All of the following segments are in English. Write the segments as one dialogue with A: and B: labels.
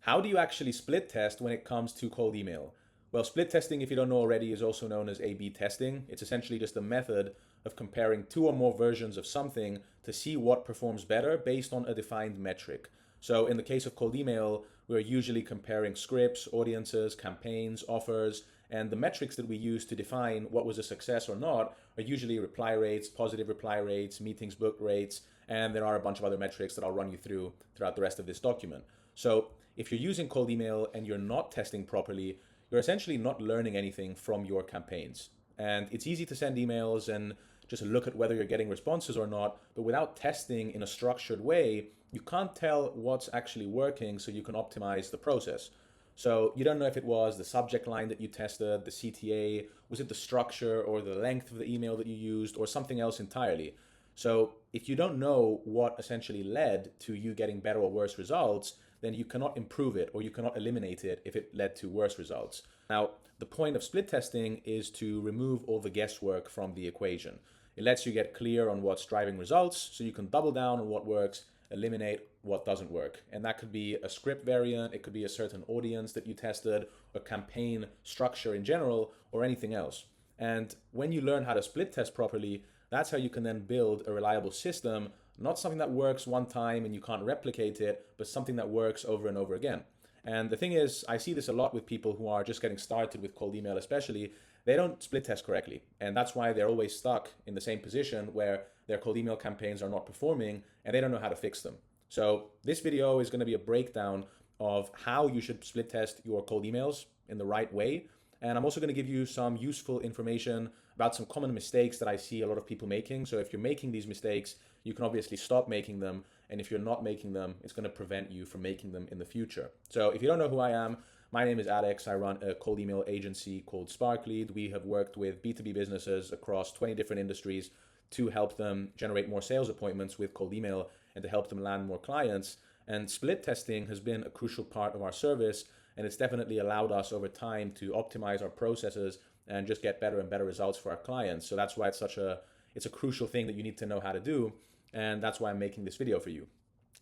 A: How do you actually split test when it comes to cold email? Well, split testing, if you don't know already, is also known as A/B testing. It's essentially just a method of comparing two or more versions of something to see what performs better based on a defined metric. So in the case of cold email, we're usually comparing scripts, audiences, campaigns, offers, and the metrics that we use to define what was a success or not are usually reply rates, positive reply rates, meetings booked rates, and there are a bunch of other metrics that I'll run you through throughout the rest of this document. So if you're using cold email and you're not testing properly, you're essentially not learning anything from your campaigns. And it's easy to send emails and just look at whether you're getting responses or not, but without testing in a structured way, you can't tell what's actually working so you can optimize the process. So you don't know if it was the subject line that you tested, the CTA, was it the structure or the length of the email that you used, or something else entirely. So if you don't know what essentially led to you getting better or worse results, then you cannot improve it or you cannot eliminate it if it led to worse results. Now, the point of split testing is to remove all the guesswork from the equation. It lets you get clear on what's driving results so you can double down on what works, eliminate what doesn't work. And that could be a script variant, it could be a certain audience that you tested, a campaign structure in general, or anything else. And when you learn how to split test properly, that's how you can then build a reliable system, not something that works one time and you can't replicate it, but something that works over and over again. And the thing is, I see this a lot with people who are just getting started with cold email, especially. They don't split test correctly. And that's why they're always stuck in the same position where their cold email campaigns are not performing and they don't know how to fix them. So this video is going to be a breakdown of how you should split test your cold emails in the right way. And I'm also going to give you some useful information about some common mistakes that I see a lot of people making. So if you're making these mistakes, you can obviously stop making them. And if you're not making them, it's going to prevent you from making them in the future. So if you don't know who I am, my name is Alex. I run a cold email agency called Sparklead. We have worked with B2B businesses across 20 different industries to help them generate more sales appointments with cold email and to help them land more clients. And split testing has been a crucial part of our service, and it's definitely allowed us over time to optimize our processes and just get better and better results for our clients. So that's why it's a crucial thing that you need to know how to do, and that's why I'm making this video for you.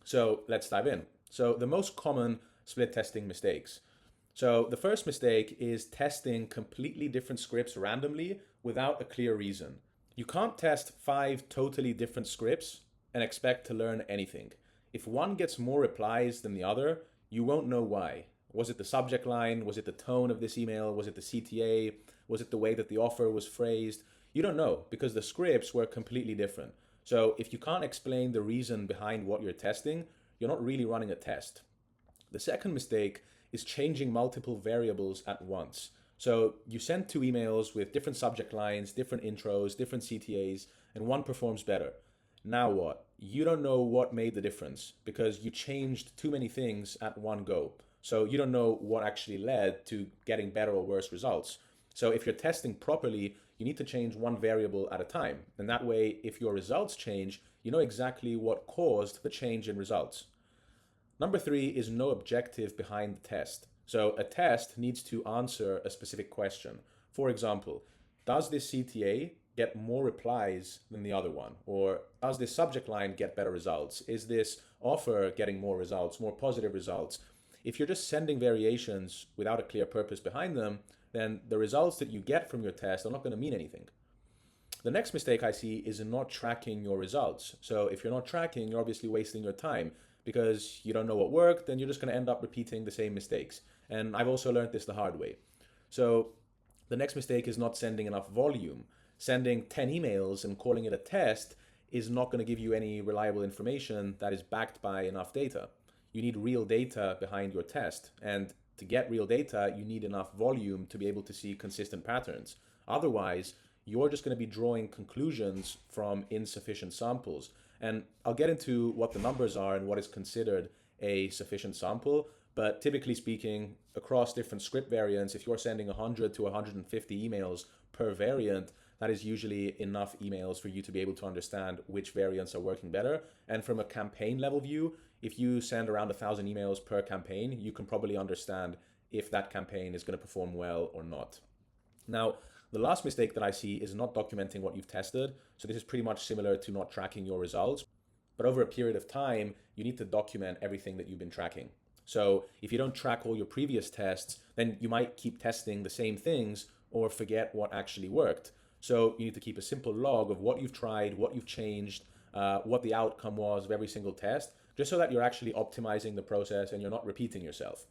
A: So let's dive in. So the most common split testing mistakes. So the first mistake is testing completely different scripts randomly without a clear reason. You can't test 5 totally different scripts and expect to learn anything. If one gets more replies than the other, you won't know why. Was it the subject line? Was it the tone of this email? Was it the CTA? Was it the way that the offer was phrased? You don't know because the scripts were completely different. So if you can't explain the reason behind what you're testing, you're not really running a test. The second mistake is changing multiple variables at once. So you send 2 emails with different subject lines, different intros, different CTAs, and one performs better. Now what? You don't know what made the difference because you changed too many things at one go. So you don't know what actually led to getting better or worse results. So if you're testing properly, you need to change one variable at a time. And that way, if your results change, you know exactly what caused the change in results. Number 3 is no objective behind the test. So a test needs to answer a specific question. For example, does this CTA get more replies than the other one? Or does this subject line get better results? Is this offer getting more results, more positive results? If you're just sending variations without a clear purpose behind them, then the results that you get from your test are not going to mean anything. The next mistake I see is in not tracking your results. So if you're not tracking, you're obviously wasting your time because you don't know what worked, then you're just going to end up repeating the same mistakes. And I've also learned this the hard way. So the next mistake is not sending enough volume. Sending 10 emails and calling it a test is not going to give you any reliable information that is backed by enough data. You need real data behind your test. And to get real data, you need enough volume to be able to see consistent patterns. Otherwise, you're just going to be drawing conclusions from insufficient samples. And I'll get into what the numbers are and what is considered a sufficient sample. But typically speaking, across different script variants, if you're sending 100 to 150 emails per variant, that is usually enough emails for you to be able to understand which variants are working better. And from a campaign level view, if you send around 1,000 emails per campaign, you can probably understand if that campaign is going to perform well or not. Now, the last mistake that I see is not documenting what you've tested. So this is pretty much similar to not tracking your results. But over a period of time, you need to document everything that you've been tracking. So if you don't track all your previous tests, then you might keep testing the same things or forget what actually worked. So you need to keep a simple log of what you've tried, what you've changed, what the outcome was of every single test, just so that you're actually optimizing the process and you're not repeating yourself.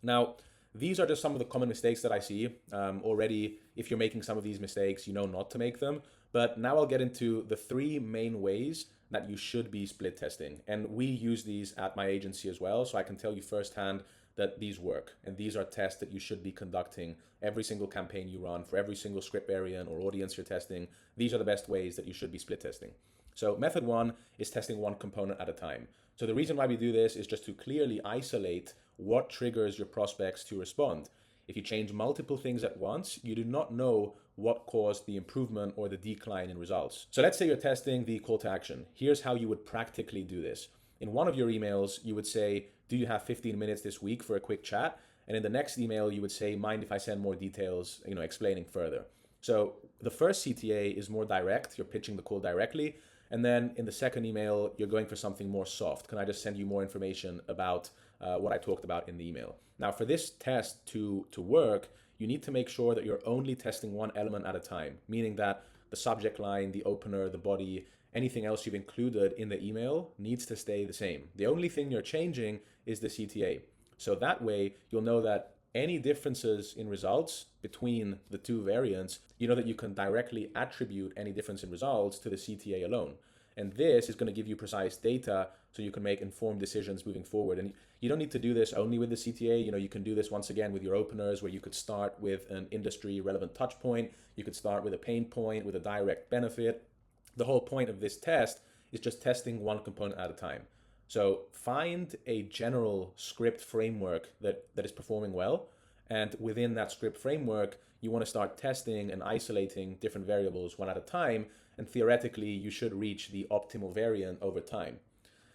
A: Now, these are just some of the common mistakes that I see. Already, if you're making some of these mistakes, you know not to make them. But now I'll get into the three main ways that you should be split testing. And we use these at my agency as well, so I can tell you firsthand that these work. And these are tests that you should be conducting every single campaign you run, for every single script variant or audience you're testing. These are the best ways that you should be split testing. So method one is testing one component at a time. So the reason why we do this is just to clearly isolate what triggers your prospects to respond. If you change multiple things at once, you do not know what caused the improvement or the decline in results. So let's say you're testing the call to action. Here's how you would practically do this. In one of your emails, you would say, do you have 15 minutes this week for a quick chat? And in the next email, you would say, mind if I send more details, explaining further. So the first CTA is more direct. You're pitching the call directly. And then in the second email, you're going for something more soft. Can I just send you more information about what I talked about in the email? Now, for this test to work, you need to make sure that you're only testing one element at a time, meaning that the subject line, the opener, the body, anything else you've included in the email needs to stay the same. The only thing you're changing is the CTA. So that way, you'll know that any differences in results between the two variants, you know that you can directly attribute any difference in results to the CTA alone. And this is going to give you precise data so you can make informed decisions moving forward. And you don't need to do this only with the CTA. You can do this once again with your openers, where you could start with an industry relevant touch point. You could start with a pain point, with a direct benefit. The whole point of this test is just testing one component at a time. So find a general script framework that is performing well. And within that script framework, you want to start testing and isolating different variables one at a time. And theoretically, you should reach the optimal variant over time.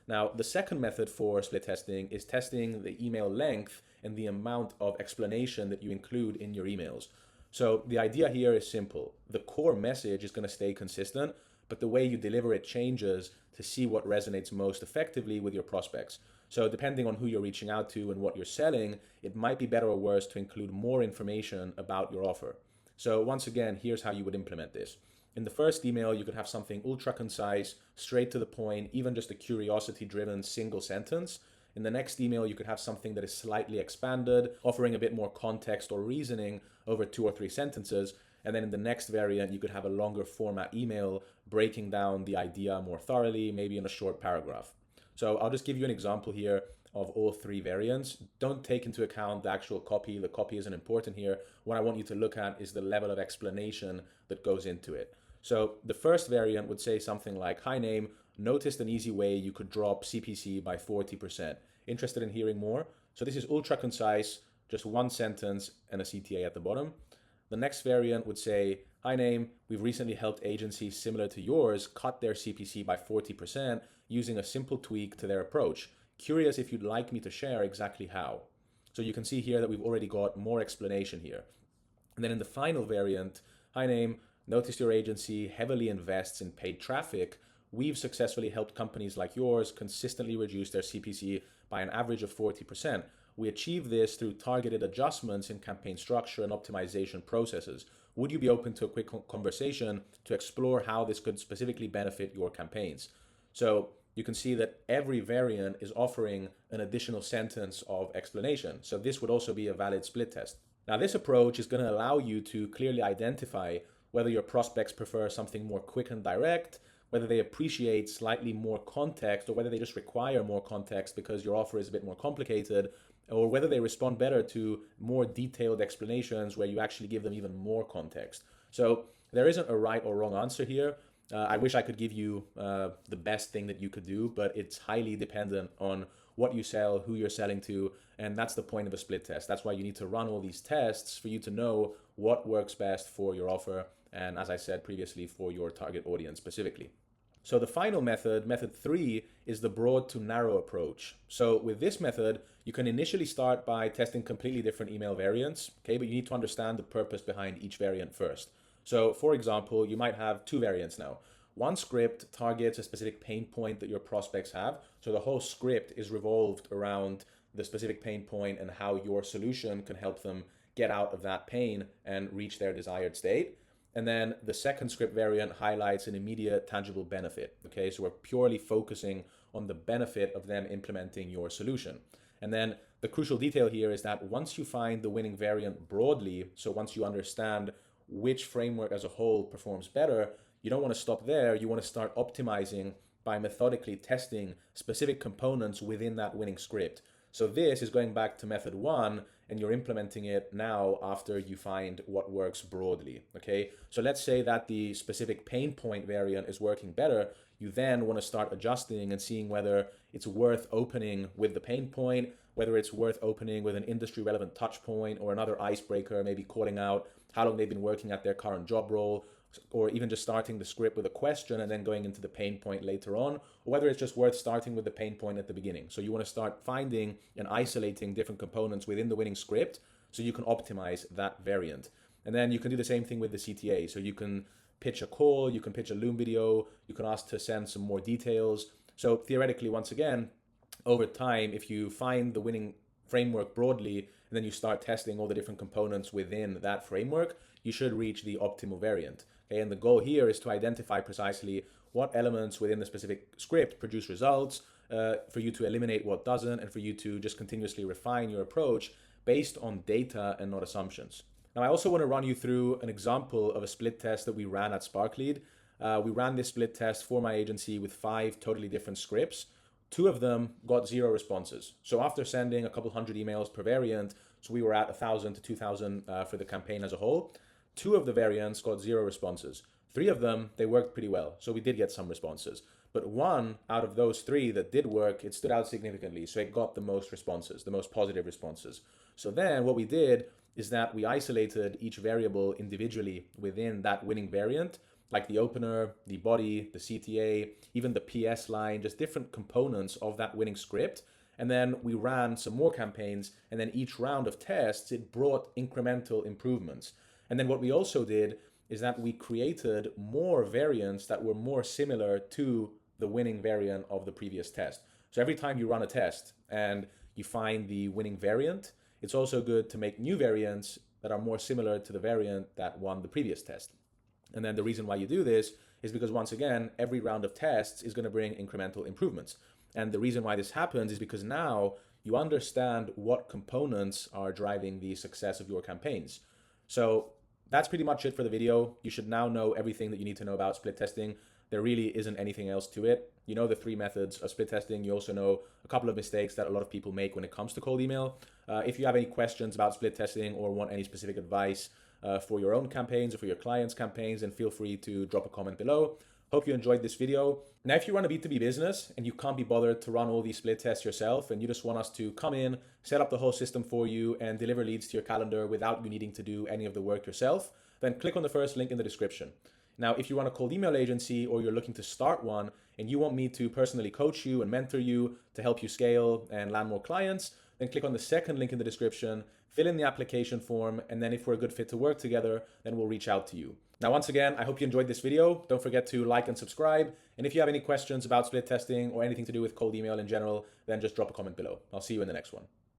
A: Now, the second method for split testing is testing the email length and the amount of explanation that you include in your emails. So the idea here is simple. The core message is going to stay consistent, but the way you deliver it changes to see what resonates most effectively with your prospects. So depending on who you're reaching out to and what you're selling, it might be better or worse to include more information about your offer. So once again, here's how you would implement this. In the first email, you could have something ultra concise, straight to the point, even just a curiosity-driven single sentence. In the next email, you could have something that is slightly expanded, offering a bit more context or reasoning over 2 or 3 sentences. And then in the next variant, you could have a longer format email breaking down the idea more thoroughly, maybe in a short paragraph. So I'll just give you an example here of all 3 variants. Don't take into account the actual copy. The copy isn't important here. What I want you to look at is the level of explanation that goes into it. So the first variant would say something like, hi name, noticed an easy way you could drop CPC by 40%. Interested in hearing more? So this is ultra concise, just one sentence and a CTA at the bottom. The next variant would say, hi name, we've recently helped agencies similar to yours cut their CPC by 40% using a simple tweak to their approach. Curious if you'd like me to share exactly how. So you can see here that we've already got more explanation here. And then in the final variant, hi name, notice your agency heavily invests in paid traffic. We've successfully helped companies like yours consistently reduce their CPC by an average of 40%. We achieve this through targeted adjustments in campaign structure and optimization processes. Would you be open to a quick conversation to explore how this could specifically benefit your campaigns? So you can see that every variant is offering an additional sentence of explanation. So this would also be a valid split test. Now, this approach is going to allow you to clearly identify whether your prospects prefer something more quick and direct, whether they appreciate slightly more context, or whether they just require more context because your offer is a bit more complicated, or whether they respond better to more detailed explanations where you actually give them even more context. So there isn't a right or wrong answer here. I wish I could give you the best thing that you could do, but it's highly dependent on what you sell, who you're selling to, and that's the point of a split test. That's why you need to run all these tests for you to know what works best for your offer, and as I said previously, for your target audience specifically. So the final method, method 3, is the broad to narrow approach. So with this method, you can initially start by testing completely different email variants, okay, but you need to understand the purpose behind each variant first. So for example, you might have 2 variants now. One script targets a specific pain point that your prospects have. So the whole script is revolved around the specific pain point and how your solution can help them get out of that pain and reach their desired state. And then the second script variant highlights an immediate tangible benefit. Okay, so we're purely focusing on the benefit of them implementing your solution. And then the crucial detail here is that once you find the winning variant broadly, so once you understand which framework as a whole performs better, you don't want to stop there. You want to start optimizing by methodically testing specific components within that winning script. So this is going back to method one, and you're implementing it now after you find what works broadly, okay? So let's say that the specific pain point variant is working better. You then want to start adjusting and seeing whether it's worth opening with the pain point, whether it's worth opening with an industry relevant touch point or another icebreaker, maybe calling out how long they've been working at their current job role, or even just starting the script with a question and then going into the pain point later on, or whether it's just worth starting with the pain point at the beginning. So you want to start finding and isolating different components within the winning script so you can optimize that variant. And then you can do the same thing with the CTA. So you can pitch a call, you can pitch a Loom video, you can ask to send some more details. So theoretically, once again, over time, if you find the winning framework broadly and then you start testing all the different components within that framework, you should reach the optimal variant. Okay, and the goal here is to identify precisely what elements within the specific script produce results, for you to eliminate what doesn't, and for you to just continuously refine your approach based on data and not assumptions. Now, I also want to run you through an example of a split test that we ran at SparkLead. We ran this split test for my agency with 5 totally different scripts. 2 of them got 0 responses. So after sending a couple hundred emails per variant, so we were at 1,000 to 2,000 for the campaign as a whole, 2 of the variants got 0 responses. 3 of them, they worked pretty well. So we did get some responses. But 1 out of those 3 that did work, it stood out significantly. So it got the most responses, the most positive responses. So then what we did is that we isolated each variable individually within that winning variant, like the opener, the body, the CTA, even the PS line, just different components of that winning script. And then we ran some more campaigns, and then each round of tests, it brought incremental improvements. And then what we also did is that we created more variants that were more similar to the winning variant of the previous test. So every time you run a test and you find the winning variant, it's also good to make new variants that are more similar to the variant that won the previous test. And then the reason why you do this is because, once again, every round of tests is going to bring incremental improvements. And the reason why this happens is because now you understand what components are driving the success of your campaigns. So that's pretty much it for the video. You should now know everything that you need to know about split testing. There really isn't anything else to it. You know the 3 methods of split testing. You also know a couple of mistakes that a lot of people make when it comes to cold email. If you have any questions about split testing or want any specific advice for your own campaigns or for your clients' campaigns, then feel free to drop a comment below. Hope you enjoyed this video. Now, if you run a B2B business and you can't be bothered to run all these split tests yourself, and you just want us to come in, set up the whole system for you, and deliver leads to your calendar without you needing to do any of the work yourself, then click on the first link in the description. Now, if you run a cold email agency or you're looking to start one and you want me to personally coach you and mentor you to help you scale and land more clients, then click on the second link in the description, fill in the application form, and then if we're a good fit to work together, then we'll reach out to you. Now, once again, I hope you enjoyed this video. Don't forget to like and subscribe. And if you have any questions about split testing or anything to do with cold email in general, then just drop a comment below. I'll see you in the next one.